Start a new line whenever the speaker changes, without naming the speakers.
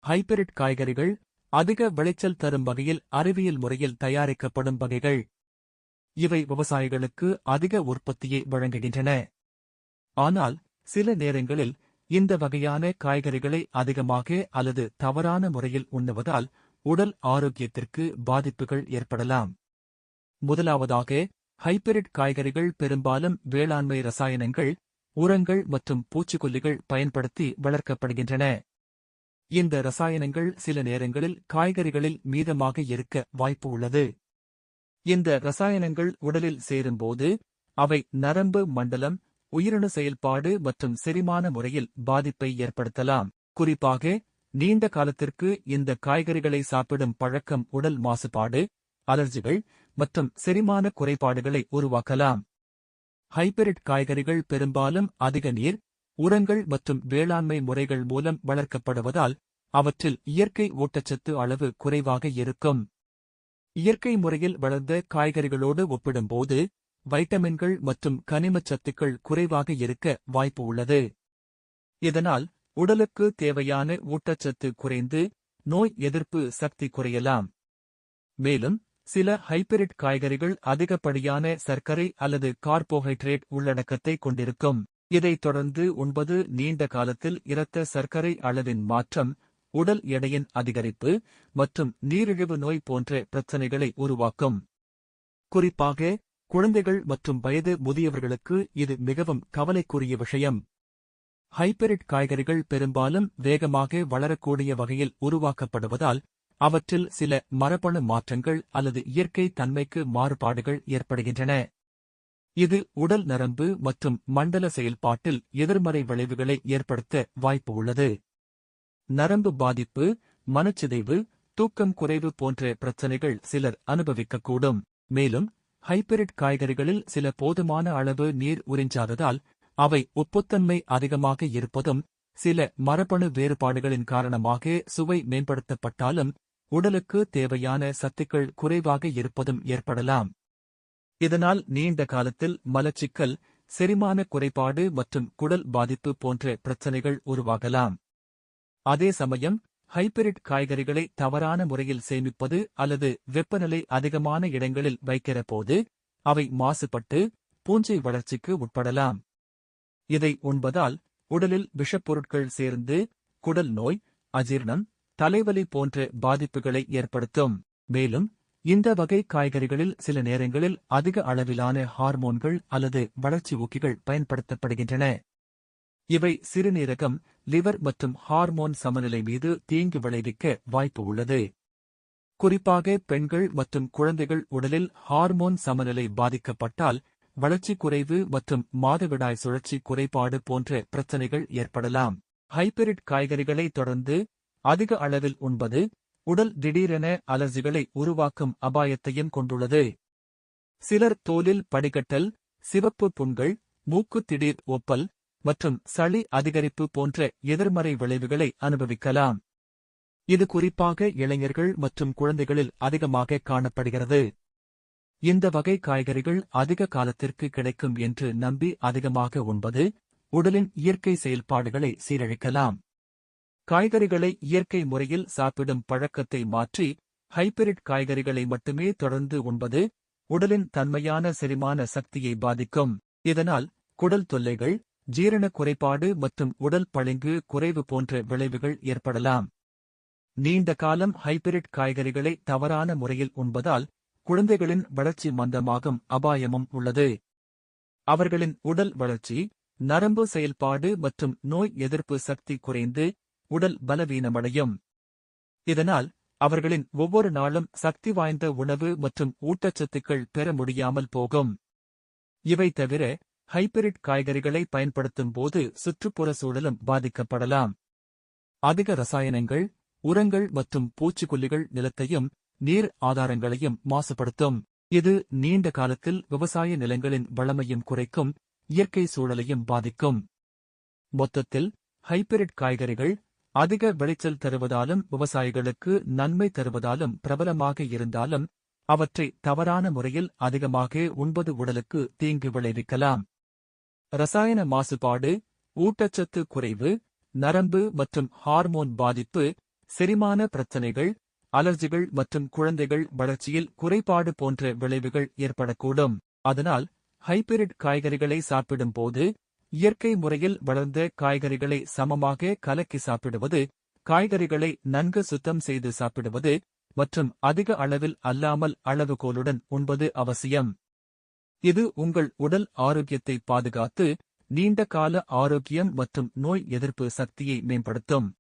Hybrid காய்கறிகள் அதிக விளைச்சல் தரும் வகையில் அறிவியல் முறையில் தயாரிக்கப்படும் வகைகள். இவை விவசாயிகளுக்கு அதிக உற்பத்தியை வழங்குகின்றன. ஆனால் சில நேரங்களில் இந்த வகையான காய்கறிகளை அதிகமாக அல்லது தவறான முறையில் உண்ணுவதால் உடல் ஆரோக்கியத்திற்கு பாதிப்புகள் ஏற்படலாம். முதலாவதாக, ஹைபிரிட் காய்கறிகள் பெரும்பாலும் வேளாண்மை ரசாயனங்கள், உரங்கள் மற்றும் பூச்சிக்கொல்லிகள் பயன்படுத்தி வளர்க்கப்படுகின்றன. இந்த ரசாயனங்கள் சில நேரங்களில் காய்கறிகளில் மீதமாக இருக்க வாய்ப்பு உள்ளது. இந்த ரசாயனங்கள் உடலில் சேரும்போது அவை நரம்பு மண்டலம், உயிரணு செயல்பாடு மற்றும் செரிமான முறையில் பாதிப்பை ஏற்படுத்தலாம். குறிப்பாக நீண்ட காலத்திற்கு இந்த காய்கறிகளை சாப்பிடும் பழக்கம் உடல் மாசுபாடு, அலர்ஜிகள் மற்றும் செரிமான குறைபாடுகளை உருவாக்கலாம். ஹைபிரிட் காய்கறிகள் பெரும்பாலும் அதிக நீர், உரங்கள் மற்றும் வேளாண்மை முறைகள் மூலம் வளர்க்கப்படுவதால் அவற்றில் இயற்கை ஊட்டச்சத்து அளவு குறைவாக இருக்கும். இயற்கை முறையில் வளர்ந்த காய்கறிகளோடு ஒப்பிடும்போது வைட்டமின்கள் மற்றும் கனிமச் சத்துக்கள் குறைவாக இருக்க வாய்ப்பு உள்ளது. இதனால் உடலுக்கு தேவையான ஊட்டச்சத்து குறைந்து நோய் எதிர்ப்பு சக்தி குறையலாம். மேலும் சில ஹைபிரிட் காய்கறிகள் அதிகப்படியான சர்க்கரை அல்லது கார்போஹைட்ரேட் உள்ளடக்கத்தை கொண்டிருக்கும். இதைத் தொடர்ந்து உண்பது நீண்ட காலத்தில் இரத்த சர்க்கரை அளவின் மாற்றம், உடல் எடையின் அதிகரிப்பு மற்றும் நீரிழிவு நோய் போன்ற பிரச்சனைகளை உருவாக்கும். குறிப்பாக குழந்தைகள் மற்றும் வயது முதியவர்களுக்கு இது மிகவும் கவலைக்குரிய விஷயம். ஹைபிரிட் காய்கறிகள் பெரும்பாலும் வேகமாக வளரக்கூடிய வகையில் உருவாக்கப்படுவதால் அவற்றில் சில மரபணு மாற்றங்கள் அல்லது இயற்கை தன்மைக்கு மாறுபாடுகள் ஏற்படுகின்றன. இது உடல் நரம்பு மற்றும் மண்டல செயல்பாட்டில் எதிர்மறை விளைவுகளை ஏற்படுத்த வாய்ப்பு உள்ளது. நரம்பு பாதிப்பு, மனச்சிதைவு, தூக்கம் குறைவு போன்ற பிரச்சனைகள் சிலர் அனுபவிக்கக்கூடும். மேலும் ஹைபிரிட் காய்கறிகளில் சில போதுமான அளவு நீர் உறிஞ்சாததால் அவை உப்புத்தன்மை அதிகமாக இருப்பதும், சில மரபணு வேறுபாடுகளின் காரணமாக சுவை மேம்படுத்தப்பட்டாலும் உடலுக்கு தேவையான சத்துக்கள் குறைவாக இருப்பதும் ஏற்படலாம். இதனால் நீண்ட காலத்தில் மலச்சிக்கல், செரிமான குறைபாடு மற்றும் குடல் பாதிப்பு போன்ற பிரச்சனைகள் உருவாகலாம். அதே சமயம் ஹைபிரிட் காய்கறிகளை தவறான முறையில் சேமிப்பது அல்லது வெப்பநிலை அதிகமான இடங்களில் வைக்கிற போது அவை மாசுபட்டு பூஞ்சை வளர்ச்சிக்கு உட்படலாம். இதை உண்பதால் உடலில் விஷப்பொருட்கள் சேர்ந்து குடல் நோய், அஜீர்ணம், தலைவலி போன்ற பாதிப்புகளை ஏற்படுத்தும். மேலும் இந்த வகை காய்கறிகளில் சில நேரங்களில் அதிக அளவிலான ஹார்மோன்கள் அல்லது வளர்ச்சி ஊக்கிகள் பயன்படுத்தப்படுகின்றன. இவை சிறுநீரகம், லிவர் மற்றும் ஹார்மோன் சமநிலை மீது தீங்கு விளைவிக்க வாய்ப்பு உள்ளது. குறிப்பாக பெண்கள் மற்றும் குழந்தைகள் உடலில் ஹார்மோன் சமநிலை பாதிக்கப்பட்டால் வளர்ச்சி குறைவு மற்றும் மாதவிடாய் சுழற்சி குறைபாடு போன்ற பிரச்சனைகள் ஏற்படலாம். ஹைபிரிட் காய்கறிகளை தொடர்ந்து அதிக அளவில் உண்பது உடல் திடீரென அலர்ஜிகளை உருவாக்கும் அபாயத்தையும் கொண்டுள்ளது. சிலர் தோலில் படிகட்டல், சிவப்பு புண்கள், மூக்கு திடீர் ஒப்பல் மற்றும் சளி அதிகரிப்பு போன்ற எதிர்மறை விளைவுகளை அனுபவிக்கலாம். இது குறிப்பாக இளைஞர்கள் மற்றும் குழந்தைகளில் அதிகமாக காணப்படுகிறது. இந்த வகை காய்கறிகள் அதிக காலத்திற்கு கிடைக்கும் என்று நம்பி அதிகமாக உண்பது உடலின் இயற்கை செயல்பாடுகளை சீரழிக்கலாம். காய்கறிகளை இயற்கை முறையில் சாப்பிடும் பழக்கத்தை மாற்றி ஹைபிரிட் காய்கறிகளை மட்டுமே தொடர்ந்து உண்பது உடலின் தன்மையான செரிமான சக்தியை பாதிக்கும். இதனால் குடல் தொல்லைகள், ஜீரண குறைபாடு மற்றும் உடல் பளிங்கு குறைவு போன்ற விளைவுகள் ஏற்படலாம். நீண்ட காலம் ஹைபிரிட் காய்கறிகளை தவறான முறையில் உண்பதால் குழந்தைகளின் வளர்ச்சி மந்தமாகும் அபாயமும் உள்ளது. அவர்களின் உடல் வளர்ச்சி, நரம்பு செயல்பாடு மற்றும் நோய் எதிர்ப்பு சக்தி குறைந்து உடல் பலவீனமடையும். இதனால் அவர்களின் ஒவ்வொரு நாளும் சக்தி வாய்ந்த உணவு மற்றும் ஊட்டச்சத்துக்கள் பெற முடியாமல் போகும். இவை தவிர ஹைபிரிட் காய்கறிகளை பயன்படுத்தும் போது சுற்றுப்புற சூழலும் பாதிக்கப்படலாம். அதிக ரசாயனங்கள், உரங்கள் மற்றும் பூச்சிக்கொல்லிகள் நிலத்தையும் நீர் ஆதாரங்களையும் மாசுபடுத்தும். இது நீண்ட காலத்தில் விவசாய நிலங்களின் வளமையும் குறைக்கும், இயற்கை சூழலையும் பாதிக்கும். மொத்தத்தில் ஹைபிரிட் காய்கறிகள் அதிக விளைச்சல் தருவதாலும் விவசாயிகளுக்கு நன்மை தருவதாலும் பிரபலமாக இருந்தாலும் அவற்றை தவறான முறையில் அதிகமாக உண்பது உடலுக்கு தீங்கு விளைவிக்கலாம். ரசாயன மாசுபாடு, ஊட்டச்சத்து குறைவு, நரம்பு மற்றும் ஹார்மோன் பாதிப்பு, செரிமான பிரச்சனைகள், அலர்ஜிகள் மற்றும் குழந்தைகள் வளர்ச்சியில் குறைபாடு போன்ற விளைவுகள் ஏற்படக்கூடும். அதனால் ஹைபிரிட் காய்கறிகளை சாப்பிடும்போது இயற்கை முறையில் வளர்ந்த காய்கறிகளை சமமாக கலக்கி சாப்பிடுவது, காய்கறிகளை நன்கு சுத்தம் செய்து சாப்பிடுவது மற்றும் அதிக அளவில் அல்லாமல் அளவுகோலுடன் உண்பது அவசியம். இது உங்கள் உடல் ஆரோக்கியத்தை பாதுகாத்து நீண்ட கால ஆரோக்கியம் மற்றும் நோய் எதிர்ப்பு சக்தியை மேம்படுத்தும்.